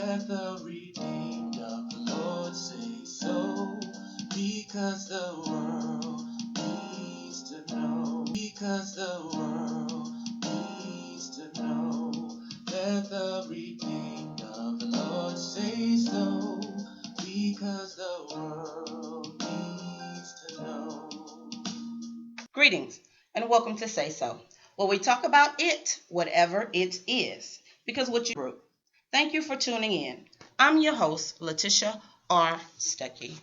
Let the redeemed of the Lord say so, because the world needs to know. Because the world needs to know. Let the redeemed of the Lord say so, because the world needs to know. Greetings and welcome to Say So, where we talk about it, whatever it is, because what you group. Thank you for tuning in. I'm your host, Letitia R. Stuckey.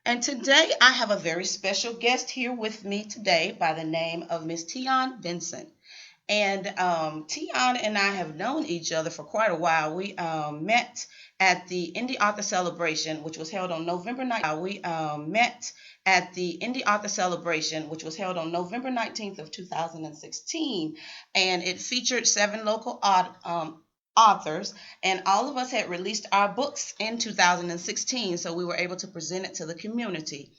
And today I have a very special guest here with me today by the name of Miss Teaune Vinson. And Teaune and I have known each other for quite a while. We met at the Indie Author Celebration, which was held on November 9th. We met at the Indie Author Celebration, which was held on November 19th of 2016. And it featured 7 local authors, and all of us had released our books in 2016, so we were able to present it to the community.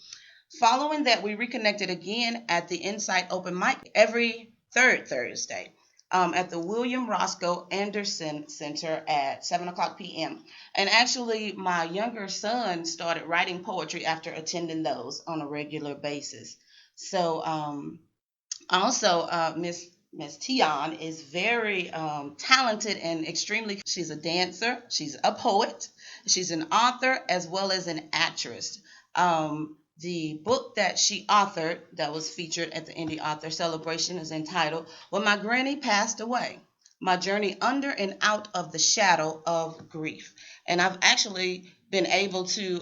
Following that, we reconnected again at the Insight Open Mic every third Thursday at the William Roscoe Anderson Center at 7 o'clock p.m. And actually, my younger son started writing poetry after attending those on a regular basis. So also, Miss Teaune is very talented and extremely. She's a dancer. She's a poet. She's an author as well as an actress. The book that she authored that was featured at the Indie Author Celebration is entitled "When My Grannie Passed Away: My Journey Under and Out of the Shadow of Grief." And I've actually been able to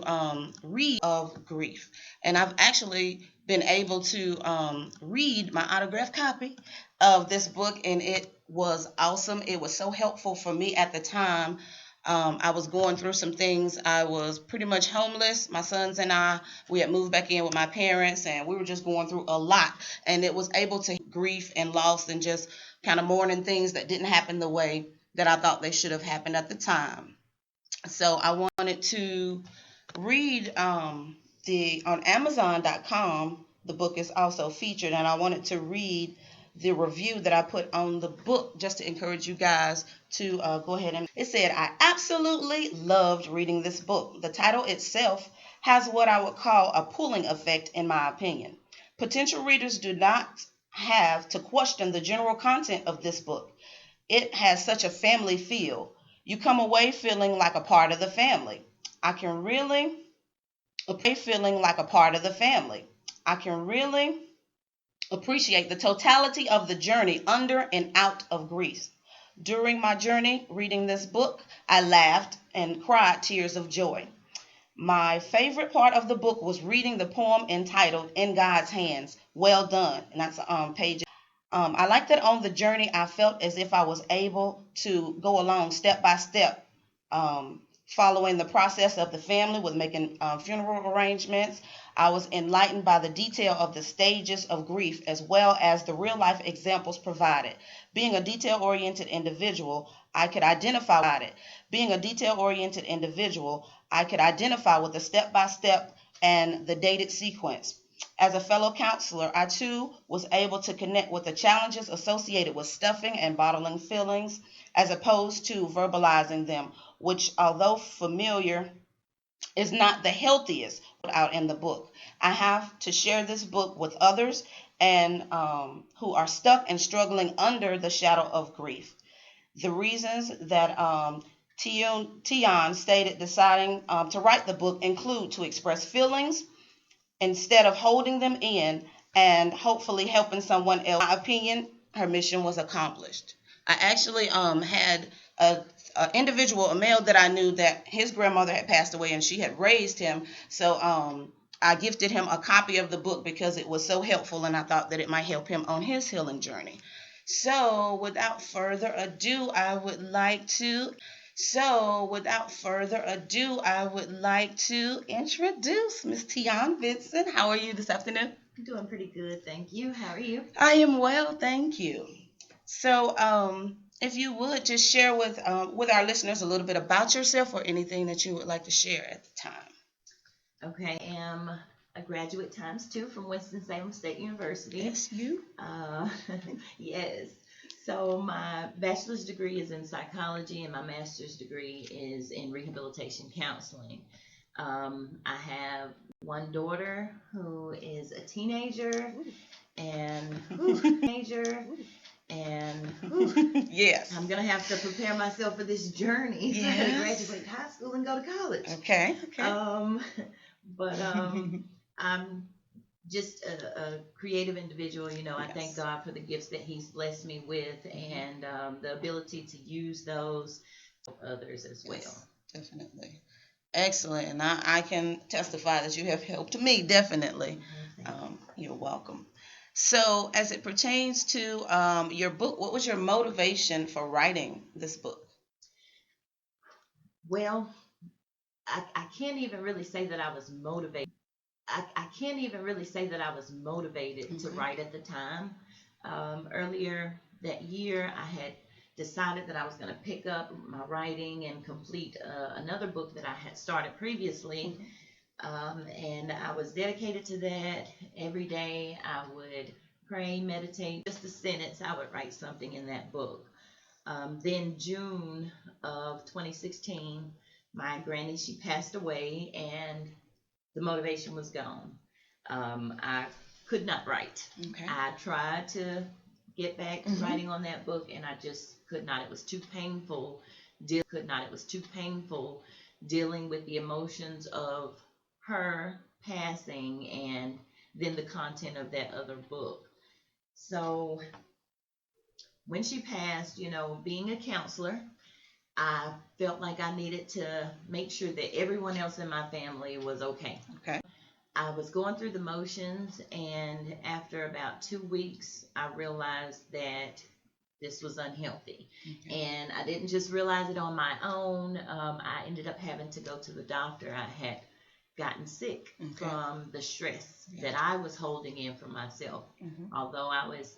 read my autographed copy of this book, and it was awesome. It was so helpful for me at the time. I was going through some things. I was pretty much homeless. My sons and I, we had moved back in with my parents, and we were just going through a lot. And it was able to grief and loss and just kind of mourning things that didn't happen the way that I thought they should have happened at the time. So I wanted to read on Amazon.com. The book is also featured, and I wanted to read the review that I put on the book just to encourage you guys to go ahead and. It said, "I absolutely loved reading this book. The title itself has what I would call a pulling effect, in my opinion. Potential readers do not have to question the general content of this book. It has such a family feel. You come away feeling like a part of the family. I can really appreciate the totality of the journey under and out of grief. During my journey reading this book, I laughed and cried tears of joy. My favorite part of the book was reading the poem entitled 'In God's Hands.' Well done." And that's page. I like that on the journey, I felt as if I was able to go along step by step, following the process of the family with making funeral arrangements. I was enlightened by the detail of the stages of grief as well as the real life examples provided. Being a detail-oriented individual, I could identify with the step-by-step and the dated sequence. As a fellow counselor, I too was able to connect with the challenges associated with stuffing and bottling feelings as opposed to verbalizing them, which, although familiar, is not the healthiest out in the book. I have to share this book with others and who are stuck and struggling under the shadow of grief. The reasons that Teaune stated deciding to write the book include to express feelings instead of holding them in and hopefully helping someone else. In my opinion, her mission was accomplished. I actually had a individual, a male that I knew, that his grandmother had passed away and she had raised him. So I gifted him a copy of the book because it was so helpful, and I thought that it might help him on his healing journey. So without further ado, I would like to introduce Miss Teaune Vinson. How are you this afternoon? I'm doing pretty good, thank you. How are you? I am well, thank you. So if you would just share with our listeners a little bit about yourself or anything that you would like to share at the time. Okay, I am a graduate ×2 from Winston-Salem State University. Yes, you. Yes. So my bachelor's degree is in psychology and my master's degree is in rehabilitation counseling. I have one daughter who is a teenager and Yes. I'm gonna have to prepare myself for this journey. Yes. I had to graduate high school and go to college. Okay. But I'm just a creative individual. You know, I thank God for the gifts that He's blessed me with and the ability to use those to help others as well. Yes, definitely. Excellent. And I can testify that you have helped me, definitely. You're welcome. So, as it pertains to your book, what was your motivation for writing this book? Well, I can't even really say that I was motivated. I can't even really say that I was motivated to write at the time. Earlier that year, I had decided that I was going to pick up my writing and complete another book that I had started previously. And I was dedicated to that. Every day I would pray, meditate, just a sentence, I would write something in that book. Then June of 2016, my granny, she passed away and the motivation was gone. I could not write. Okay. I tried to get back to writing on that book and I just could not. It was too painful. It was too painful dealing with the emotions of her passing and then the content of that other book. So when she passed, you know, being a counselor, I felt like I needed to make sure that everyone else in my family was okay. Okay. I was going through the motions, and after about 2 weeks, I realized that this was unhealthy. Okay. And I didn't just realize it on my own. I ended up having to go to the doctor. I had gotten sick from the stress that I was holding in for myself. Although I was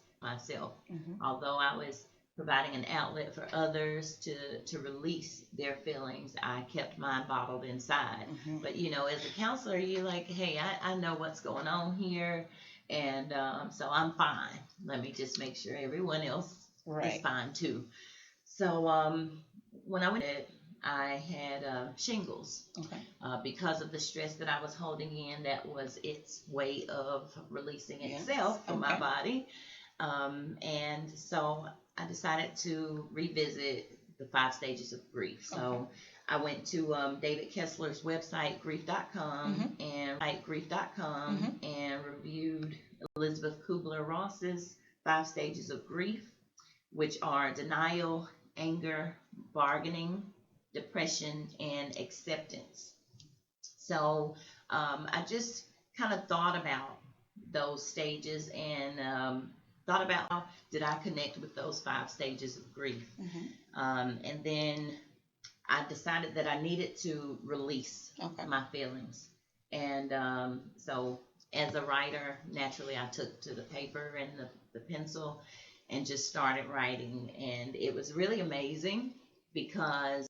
providing an outlet for others to release their feelings, I kept mine bottled inside. But you know, as a counselor, you're like, hey, I know what's going on here, and so I'm fine. Let me just make sure everyone else is fine too. So when I went, I had shingles. Because of the stress that I was holding in, that was its way of releasing itself from my body. And so I decided to revisit the 5 stages of grief. So I went to David Kessler's website, grief.com, and reviewed Elizabeth Kubler-Ross's 5 stages of grief, which are denial, anger, bargaining, depression, and acceptance. So I just kind of thought about those stages and thought about how did I connect with those 5 stages of grief. And then I decided that I needed to release my feelings. And so as a writer, naturally I took to the paper and the pencil and just started writing. And it was really amazing because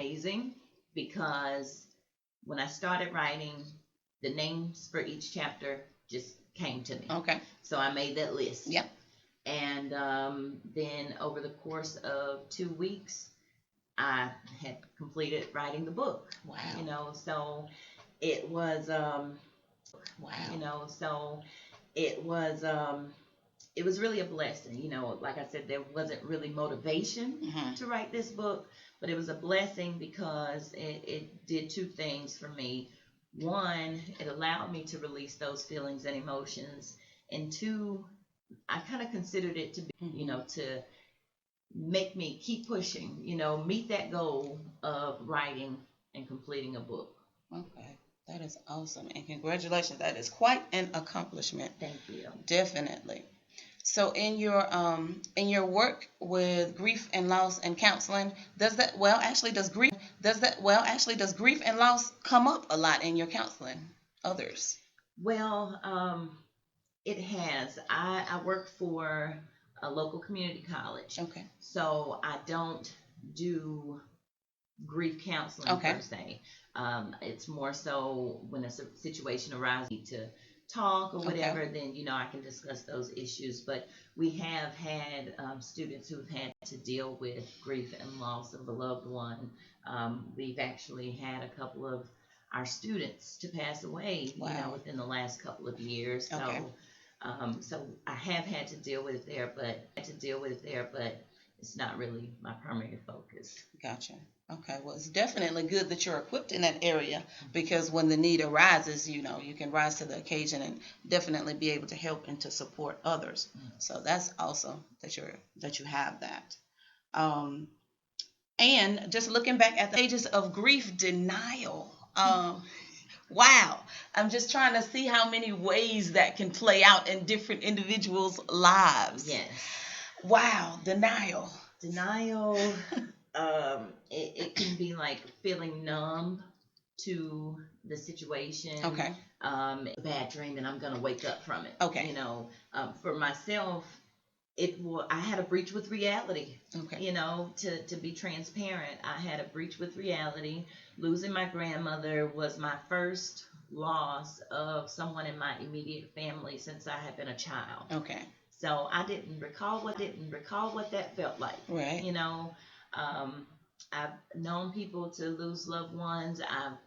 when I started writing, the names for each chapter just came to me. So I made that list. And then over the course of 2 weeks, I had completed writing the book. You know, so it was it was really a blessing. You know, like I said, there wasn't really motivation to write this book, but it was a blessing because it did 2 things for me. One, it allowed me to release those feelings and emotions, and 2, I kind of considered it to be, you know, to make me keep pushing, you know, meet that goal of writing and completing a book. That is awesome, and congratulations. That is quite an accomplishment. Thank you. Definitely. So in your work with grief and loss and counseling, does grief and loss come up a lot in your counseling others? Well, it has. I work for a local community college. So I don't do grief counseling per se. It's more so when a situation arises, talk or Okay. whatever, then I can discuss those issues. But we have had students who've had to deal with grief and loss of a loved one. We've actually had a couple of our students to pass away, Wow. within the last couple of years. Okay. So I have had to deal with it there, but it's not really my primary focus. Gotcha. Okay. Well, it's definitely good that you're equipped in that area, because when the need arises, you can rise to the occasion and definitely be able to help and to support others. So that's awesome that you have that. And just looking back at the stages of grief denial. Wow. I'm just trying to see how many ways that can play out in different individuals' lives. Yes. Wow. Denial. It can be like feeling numb to the situation. Okay. A bad dream, and I'm gonna wake up from it. Okay. For myself, I had a breach with reality. Okay. To be transparent, I had a breach with reality. Losing my grandmother was my first loss of someone in my immediate family since I had been a child. Okay. So I didn't recall what that felt like. Right. I've known people to lose loved ones. I've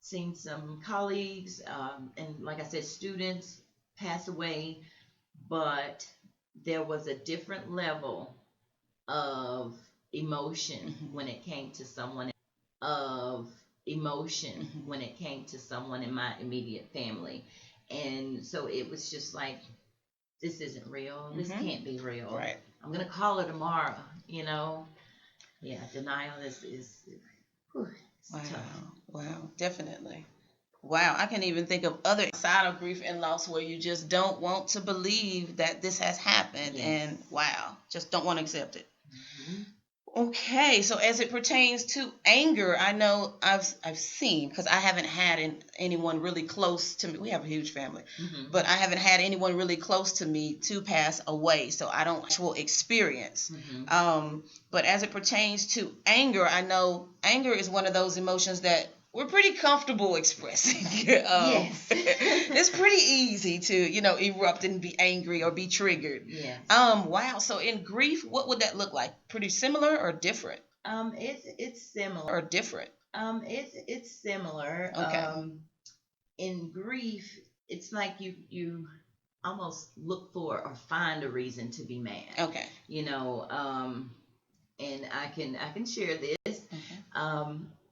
seen some colleagues, and like I said, students pass away, but there was a different level of emotion when it came to someone in my immediate family. And so it was just like, this isn't real. This can't be real. Right. I'm going to call her tomorrow, Yeah, denial is Wow. tough. Wow. Definitely. Wow. I can even think of other side of grief and loss where you just don't want to believe that this has happened. Yes. And wow, just don't want to accept it. Mm-hmm. Okay, so as it pertains to anger, I know I've seen, because I haven't had anyone really close to me. We have a huge family, but I haven't had anyone really close to me to pass away, so I don't actual experience. But as it pertains to anger, I know anger is one of those emotions that we're pretty comfortable expressing. Yes. It's pretty easy to, erupt and be angry or be triggered. Yes. Wow. So in grief, what would that look like? Pretty similar or different? It's similar. Or different? It's similar. Okay. In grief, it's like you almost look for or find a reason to be mad. Okay. And I can share this. Okay.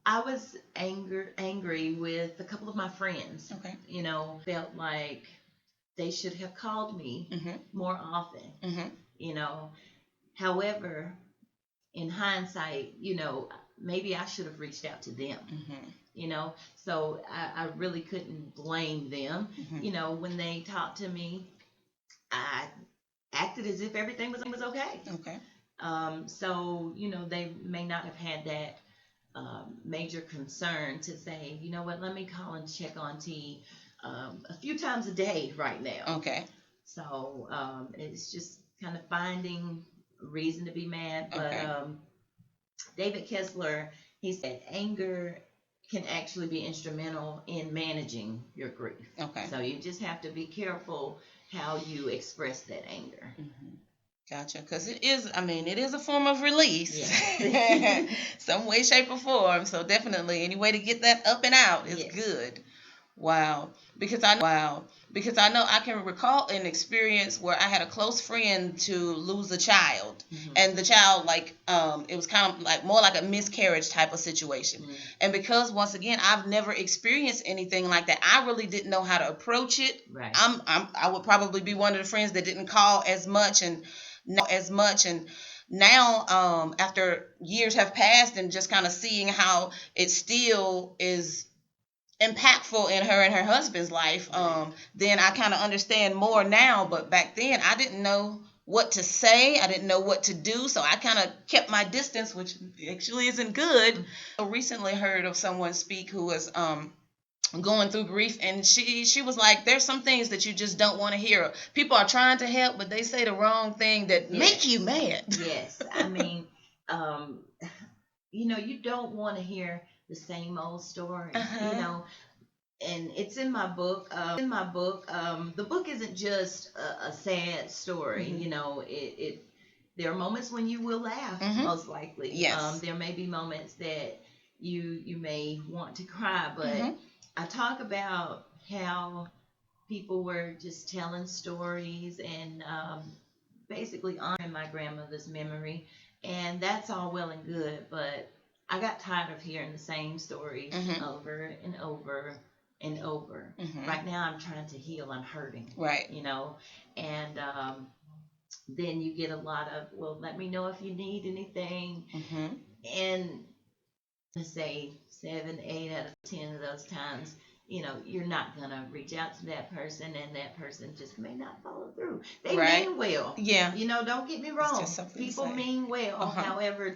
I was angry with a couple of my friends. Okay. Felt like they should have called me more often. However, in hindsight, maybe I should have reached out to them. So I really couldn't blame them. When they talked to me, I acted as if everything was okay. Okay. So they may not have had that major concern to say, you know what, let me call and check on T a few times a day right now. Okay. So it's just kind of finding a reason to be mad. But Okay. David Kessler, he said anger can actually be instrumental in managing your grief. Okay. So you just have to be careful how you express that anger. Gotcha. Because it is a form of release. Yes. Some way, shape, or form. So definitely any way to get that up and out is good. Wow. Because I know I can recall an experience where I had a close friend to lose a child. And the child, it was kind of like more like a miscarriage type of situation. And because once again I've never experienced anything like that, I really didn't know how to approach it. Right. I would probably be one of the friends that didn't call as much and not as much. And now after years have passed and just kind of seeing how it still is impactful in her and her husband's life, then I kind of understand more now. But back then I didn't know what to say. I didn't know what to do. So I kind of kept my distance, which actually isn't good. I recently heard of someone speak who was going through grief, and she was like, there's some things that you just don't want to hear. People are trying to help, but they say the wrong thing that make you mad. Yes. You don't want to hear the same old story. and it's in my book. The book isn't just a sad story. Mhm. You know, it there are moments when you will laugh, most likely. Yes. There may be moments that you may want to cry, but Mhm. I talk about how people were just telling stories and basically honoring my grandmother's memory, and that's all well and good. But I got tired of hearing the same stories over and over and over. Right now, I'm trying to heal. I'm hurting. Right. You know, and then you get a lot of, well, let me know if you need anything. And let's say 7, 8 out of 10 of those times, you know, you're not gonna reach out to that person, and that person just may not follow through. They Right. mean well. Yeah. You know, don't get me It's wrong. just something to People say. mean well. However,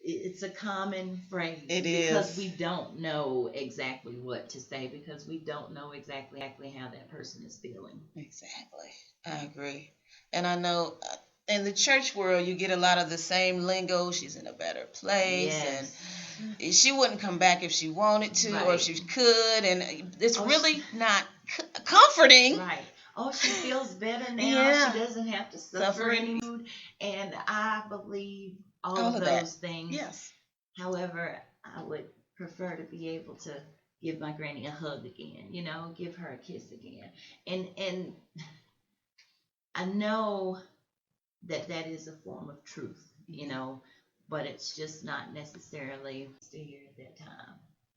it's a common phrase. It because is. we don't know exactly what to say, because we don't know exactly how that person is feeling. Exactly. I agree. And I know in the church world, you get a lot of the same lingo. She's in a better place, Yes. and she wouldn't come back if she wanted to, or if she could, and it's really not comforting. Right. Oh, she feels better now. Yeah. She doesn't have to suffer anymore. And I believe all of that. those things. Yes. However, I would prefer to be able to give my granny a hug again, you know, give her a kiss again. And I know that that is a form of truth, you know, but it's just not necessarily here at that time.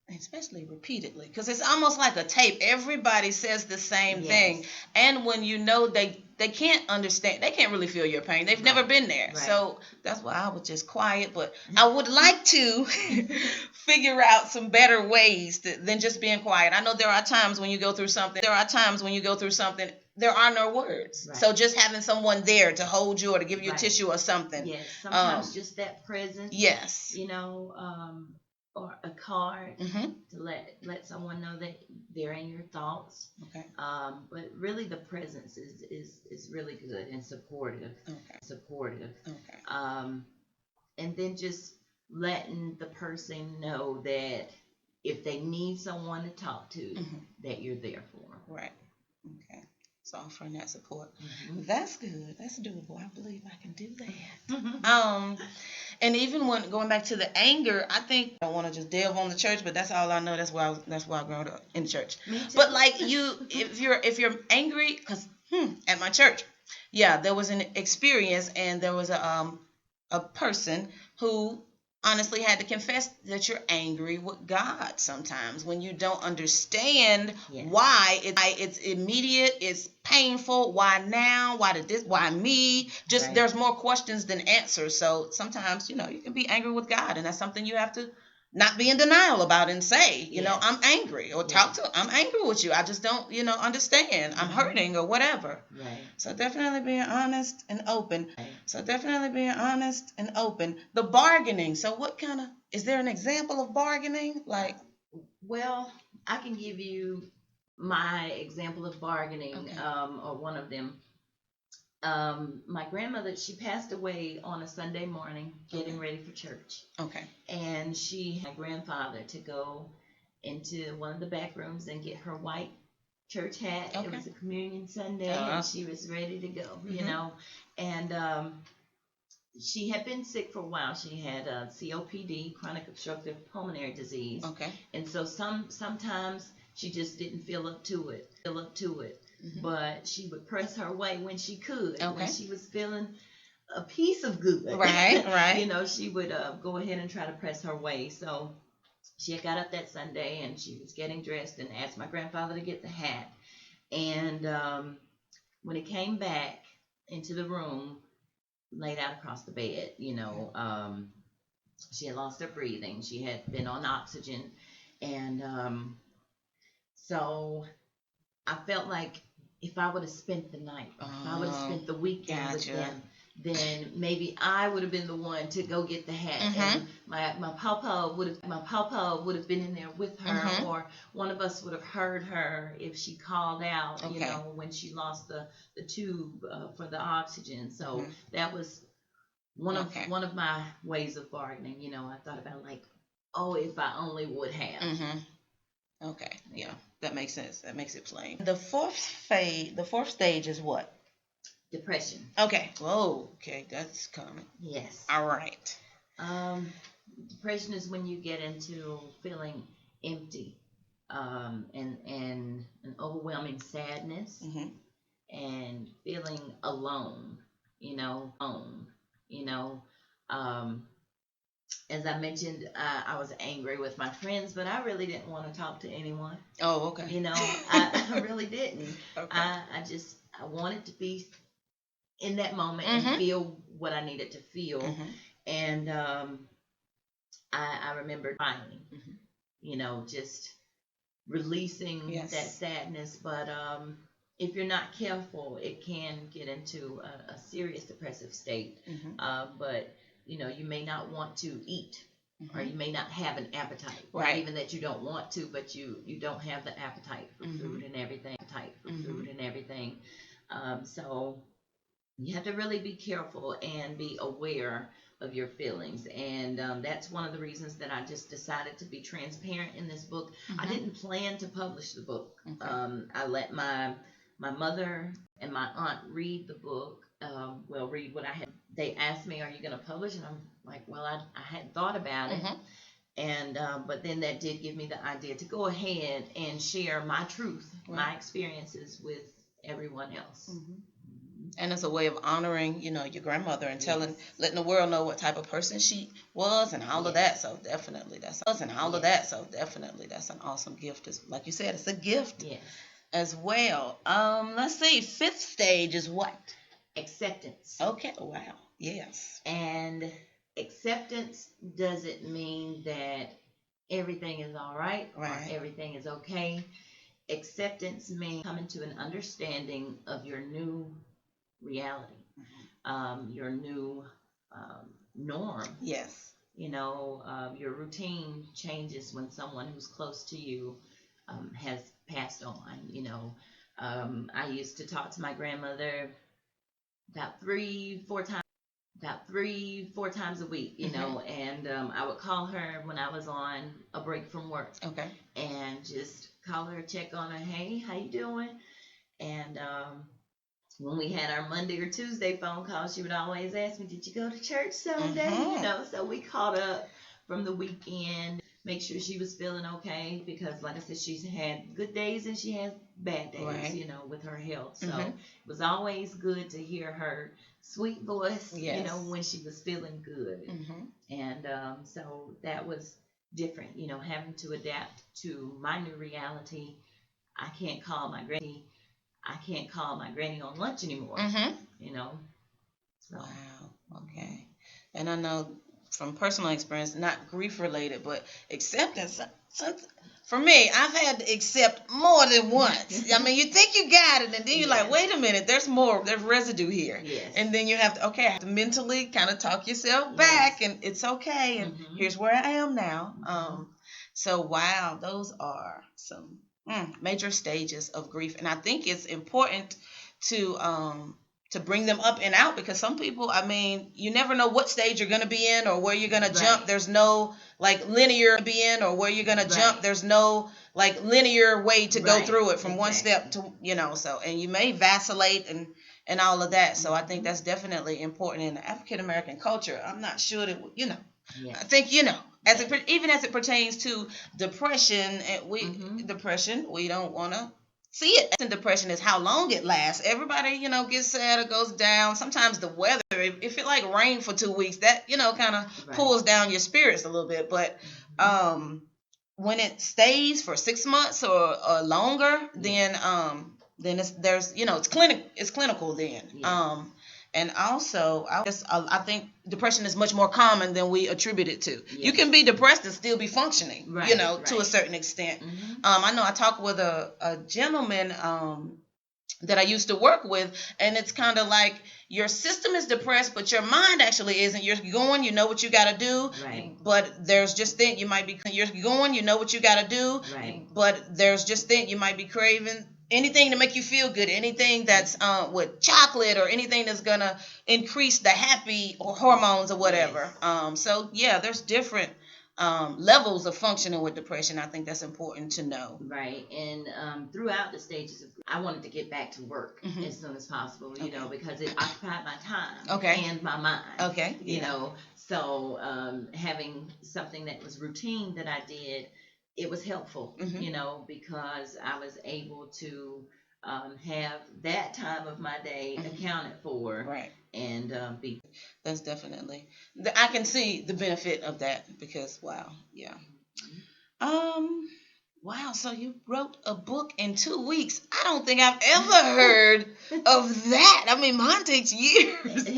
Especially repeatedly, because it's almost like a tape. Everybody says the same thing, and when you know they can't understand, they can't really feel your pain. They've never been there, so that's why I was just quiet. But I would like to figure out some better ways than just being quiet. I know there are times when you go through something. There are no words. So just having someone there to hold you or to give you a tissue or something. Yes, sometimes just that presence. Yes. You know, or a card to let someone know that they're in your thoughts. Okay. But really, the presence is really good and supportive. Okay. Okay. And then just letting the person know that if they need someone to talk to, that you're there for them. Right. Okay. So offering that support. That's good. That's doable. I believe I can do that. And even when going back to the anger, I think I don't want to just delve on the church, but that's all I know. That's why I grew up in the church. Me too. But like if you're angry, because at my church, yeah, there was an experience, and there was a person who honestly had to confess that you're angry with God sometimes when you don't understand why it's immediate, it's painful, why now, why me? Just there's more questions than answers. So sometimes, you can be angry with God, and that's something you have to not be in denial about and say, you know, I'm angry, or I'm angry with you. I just don't, understand. I'm hurting or whatever. Right. So definitely being honest and open. Right. The bargaining. So is there an example of bargaining? Well, I can give you my example of bargaining, or one of them. My grandmother, she passed away on a Sunday morning, getting ready for church. Okay. And she had my grandfather to go into one of the back rooms and get her white church hat. Okay. It was a communion Sunday, and she was ready to go, you know. And she had been sick for a while. She had COPD, chronic obstructive pulmonary disease. Okay. And so sometimes she just didn't feel up to it. But she would press her way when she could. Okay. When she was feeling a piece of good. Right. She would go ahead and try to press her way. So she had got up that Sunday, and she was getting dressed and asked my grandfather to get the hat. And when he came back into the room, laid out across the bed, she had lost her breathing. She had been on oxygen. And so I felt like if I would have spent the night, or if I would have spent the weekend with them, then maybe I would have been the one to go get the hat. And my papa would have been in there with her, or one of us would have heard her if she called out, when she lost the tube for the oxygen. So that was one of my ways of bargaining. I thought about if I only would have. Okay, yeah, that makes sense. That makes it plain. The fourth stage is what? Depression. Okay. Whoa. Okay, that's common. Yes. All right. Depression is when you get into feeling empty, and an overwhelming sadness, Mm-hmm. and feeling alone. You know. Um, as I mentioned, I was angry with my friends, but I really didn't want to talk to anyone. Oh, okay. I really didn't. Okay. I wanted to be in that moment Mm-hmm. and feel what I needed to feel. Mm-hmm. And I remember crying, Mm-hmm. just releasing Yes. that sadness. But if you're not careful, it can get into a serious depressive state. Mm-hmm. But you may not want to eat, or Mm-hmm. you may not have an appetite. Right. Not even that you don't want to, but you don't have the appetite for Mm-hmm. food and everything. Mm-hmm. So you have to really be careful and be aware of your feelings. And that's one of the reasons that I just decided to be transparent in this book. Mm-hmm. I didn't plan to publish the book. Okay. I let my mother and my aunt read the book. Read what I had. They asked me, "Are you going to publish?" And I'm like, "Well, I hadn't thought about it." Mm-hmm. And but then that did give me the idea to go ahead and share my truth, Right. my experiences with everyone else. Mm-hmm. And it's a way of honoring, your grandmother and Yes. letting the world know what type of person she was and all of that. So definitely that's an awesome gift. Like you said, it's a gift. Yes. As well. Let's see. Fifth stage is what? Acceptance. Okay. Wow. Yes. And acceptance doesn't mean that everything is all right. Or everything is okay. Acceptance means coming to an understanding of your new reality, your new norm. Yes. Your routine changes when someone who's close to you has passed on. I used to talk to my grandmother about 3-4 times a week, and I would call her when I was on a break from work. Okay. And just call her, check on her, hey, how you doing? And when we had our Monday or Tuesday phone call, she would always ask me, did you go to church Sunday? Mm-hmm. So we caught up from the weekend, make sure she was feeling okay, because like I said, she's had good days and she has bad days, right. With her health. So Mm-hmm. it was always good to hear her sweet voice, yes. When she was feeling good. Mm-hmm. And so that was different, having to adapt to my new reality. I can't call my granny on lunch anymore. Mm-hmm. So. Wow. Okay. And I know from personal experience, not grief related, but acceptance. For me, I've had to accept more than once. I mean, you think you got it, and then you're like, wait a minute, there's more. There's residue here. Yes. And then you have to mentally kind of talk yourself back, and it's okay. And here's where I am now. So, wow, those are some major stages of grief. And I think it's important to bring them up and out, because some people, I mean, you never know what stage you're going to be in or where you're going to jump. There's no linear be in or where you're going to jump. There's no linear way to go through it from one step to, so, and you may vacillate and all of that. So I think that's definitely important in the African American culture. I'm not sure that, I think, as it pertains to depression, depression, we don't want to see it. And depression is how long it lasts. Everybody, gets sad or goes down. Sometimes the weather, if it rained for 2 weeks, that, kind of pulls down your spirits a little bit. But when it stays for 6 months or longer, then it's clinical then. And also, I think depression is much more common than we attribute it to. Yes. You can be depressed and still be functioning, to a certain extent. I know I talked with a gentleman that I used to work with, and it's kind of like your system is depressed, but your mind actually isn't. You're going, you know what you got to do, but there's just think you might be. You're going, you know what you got to do, but there's just think you might be craving anything to make you feel good, anything that's with chocolate or anything that's gonna increase the happy hormones or whatever. So yeah, there's different levels of functioning with depression. I think that's important to know. Right. And throughout the stages of, I wanted to get back to work as soon as possible, you know, because it occupied my time and my mind. Okay. You know, so having something that was routine that I did, it was helpful, you know, because I was able to have that time of my day accounted for. Right. And be. That's definitely. I can see the benefit of that because wow, yeah. Wow. So you wrote a book in 2 weeks. I don't think I've ever heard of that. I mean, mine takes years.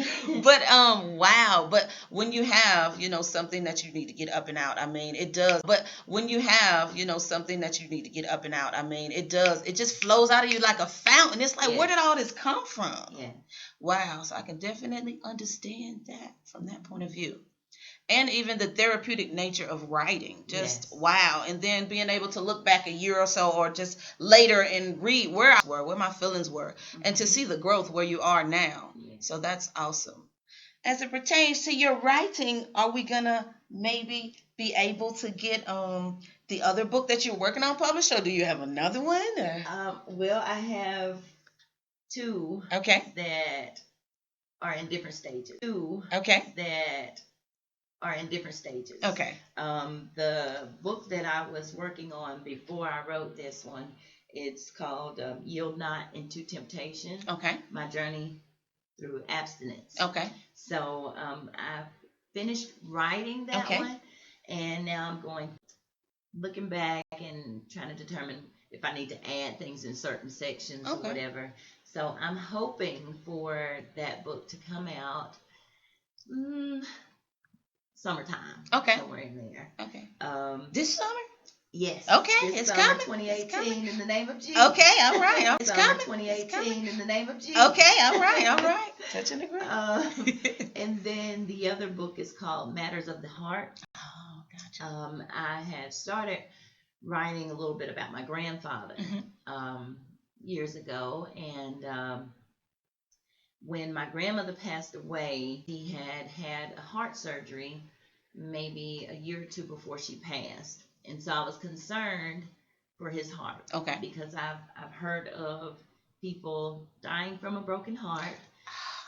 But wow. But when you have, something that you need to get up and out, I mean, it does. But when you have, something that you need to get up and out, I mean, it does. It just flows out of you like a fountain. It's like, where did all this come from? Yeah. Wow. So I can definitely understand that from that point of view. And even the therapeutic nature of writing, just wow. And then being able to look back a year or so or just later and read where I were, where my feelings were, and to see the growth where you are now. So that's awesome. As it pertains to your writing, are we gonna maybe be able to get the other book that you're working on published, or do you have another one? Well, I have two that are in different stages. That are in different stages. The book that I was working on before I wrote this one, it's called Yield Not into Temptation. My Journey Through Abstinence. So I finished writing that one, and now I'm looking back and trying to determine if I need to add things in certain sections or whatever. So I'm hoping for that book to come out summertime. Somewhere in there. This summer? Yes. It's summer, coming. 2018 in the name of Jesus. All right. It's summer coming. 2018 in the name of Jesus. All right. Touching the ground. And then the other book is called Matters of the Heart. Oh, gotcha. I had started writing a little bit about my grandfather years ago, and when my grandmother passed away, he had a heart surgery maybe a year or two before she passed. And so I was concerned for his heart. Because I've heard of people dying from a broken heart.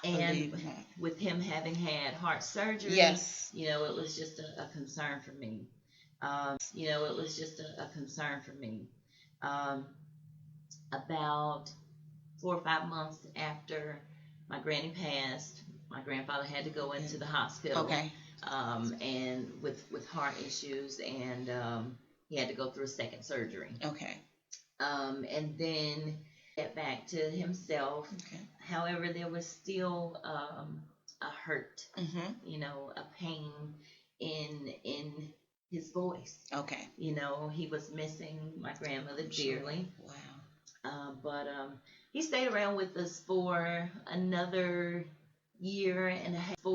And with him having had heart surgery, it was just a concern for me. About 4 or 5 months after my granny passed, my grandfather had to go into the hospital. And with heart issues, and he had to go through a second surgery. And then get back to himself. However, there was still a hurt, a pain in his voice. He was missing my grandmother dearly. But he stayed around with us for another year and a half.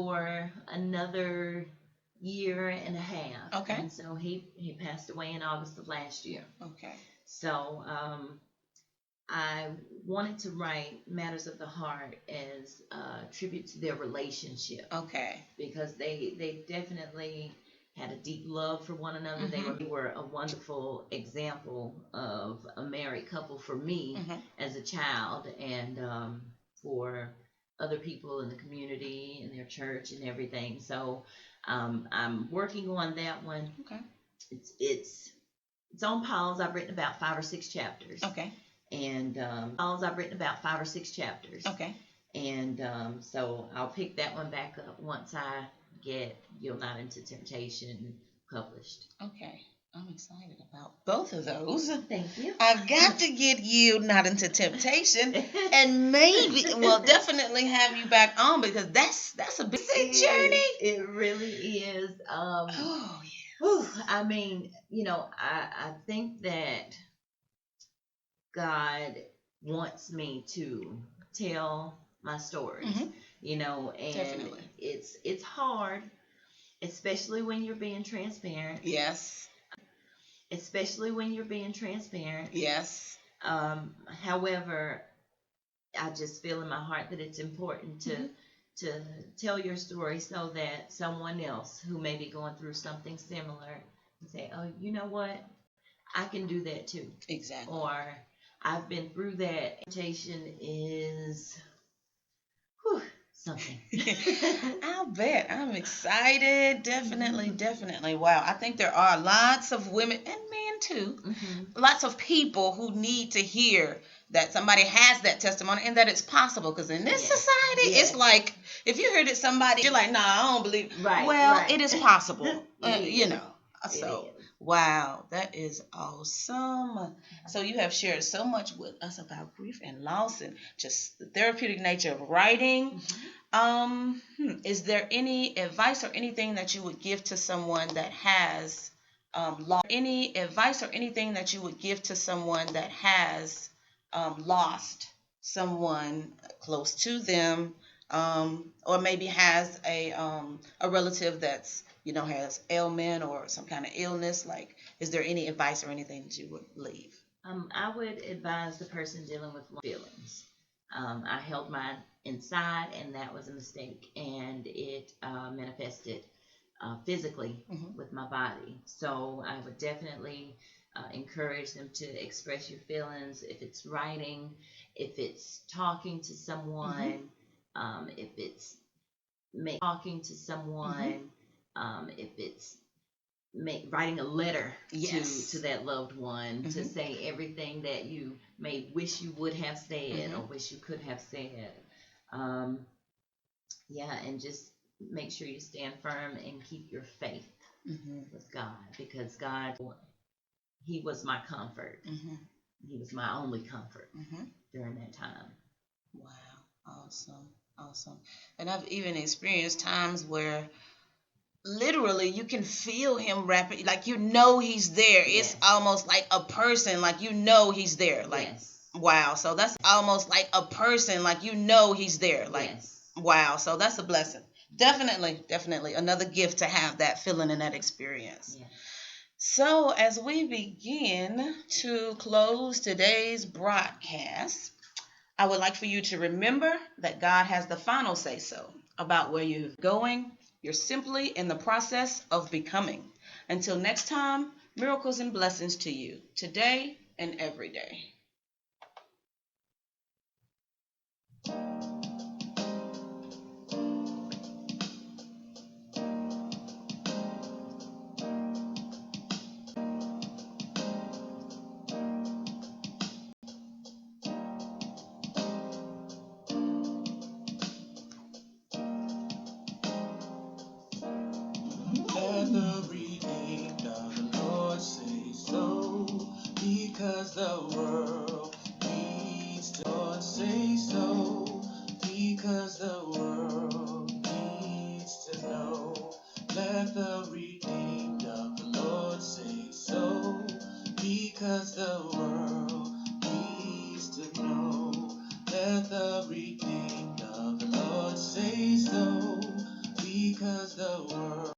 And so he passed away in August of last year. So I wanted to write Matters of the Heart as a tribute to their relationship. Because they definitely had a deep love for one another. They were a wonderful example of a married couple for me as a child, and for other people in the community, in their church, and everything. So I'm working on that one. It's on pause. I've written about 5 or 6 chapters. And I've written about 5 or 6 chapters. And so I'll pick that one back up once I get Yield Not into Temptation published. I'm excited about both of those. Thank you. I've got to get Yield Not into Temptation, and definitely have you back on, because that's a big journey. It really is. I mean, I think that God wants me to tell my stories. And definitely. It's hard, especially when you're being transparent. However, I just feel in my heart that it's important to tell your story so that someone else who may be going through something similar can say, oh, you know what? I can do that too. Exactly. Or I've been through that. Temptation is whew, something. I'll bet. I'm excited. Definitely, definitely. Wow. I think there are lots of women and men too, lots of people who need to hear that somebody has that testimony and that it's possible. Because in this society, it's like, if you heard it somebody, you're like, nah, I don't believe. Right. Well, right. it is possible. It You is. know. It So, is. wow, that is awesome. So you have shared so much with us about grief and loss and just the therapeutic nature of writing. Is there any advice or anything that you would give to someone that has lost? Any advice or anything that you would give to someone that has lost someone close to them, or maybe has a relative that's has ailment or some kind of illness? Like, is there any advice or anything that you would leave? I would advise the person dealing with feelings. I held mine inside, and that was a mistake, and it manifested physically with my body. So I would definitely encourage them to express your feelings. If it's writing, if it's talking to someone, if it's talking to someone, if it's writing a letter to that loved one to say everything that you may wish you would have said or wish you could have said. And just make sure you stand firm and keep your faith with God, because God, He was my comfort. He was my only comfort during that time. Wow, awesome. And I've even experienced times where literally you can feel him rapping, like he's there. It's almost like a person, like he's there. Like wow, so that's almost like a person, like he's there. Like wow, so that's a blessing. Definitely another gift to have that feeling and that experience. So as we begin to close today's broadcast, I would like for you to remember that God has the final say so about where you're going. You're simply in the process of becoming. Until next time, miracles and blessings to you today and every day. Let the redeemed of the Lord say so, because the world needs to. Lord say so, because the world needs to know. Let the redeemed of the Lord say so, because the world needs to know. Let the redeemed of the Lord say so, because the world